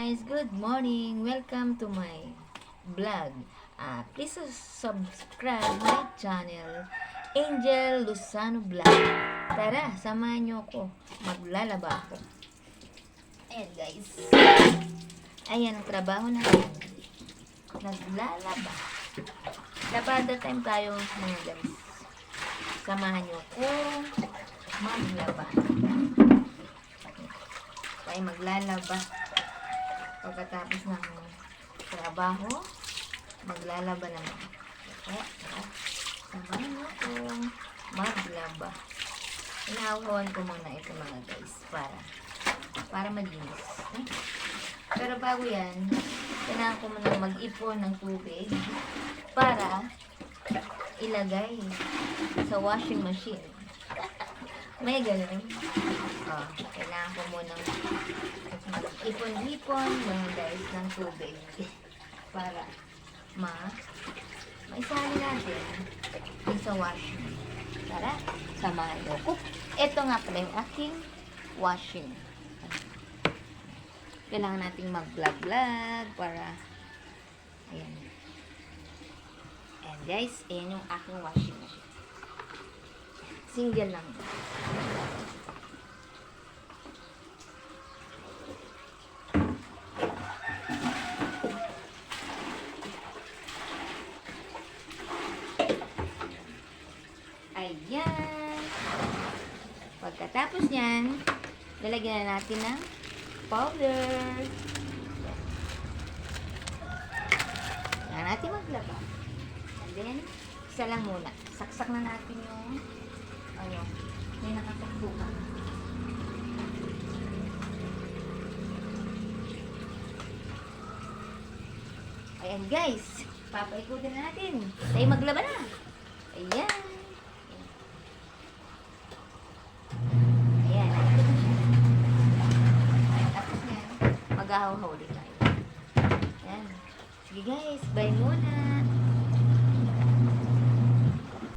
guys, good morning. Welcome to my vlog. Please subscribe my channel, Angel Luzano Vlog. Tara, samahan niyo ako. Maglalaba ako. Ayan guys. Ayan ang trabaho natin. Naglalaba. Labada time tayo mga guys. Samahan niyo ako maglaba. Tayo maglalaba. Pagkatapos ng trabaho, maglalaba naman. Kaya, samahan niyo ako maglaba. Inahawan ko muna ito mga guys para malinis. Pero bago yan, kailangan ko muna mag-ipon ng tubig para ilagay sa washing machine. May ganun. Kailangan ko munang mag-ipon-ipon mga guys ng tubig para maisali natin yung sa washing. Tara, samahan niyo ko. Ito nga pala yung aking washing. Kailangan nating mag-vlog-vlog para ayan. And guys, ayan yung aking washing machine. Single lang. Ayan. Pagkatapos nyan, lalagyan na natin ng powder. Kailangan natin maglaba. And then, isa lang muna. Saksak na natin yung may nakatakbuhan. Ayan guys, papaikutin na natin. Tayo maglaba na. Ayan. Ayan, naikot na siya. Tapos yan, mag-ahaw-haw ulit tayo. Ayan. Sige guys, bye muna.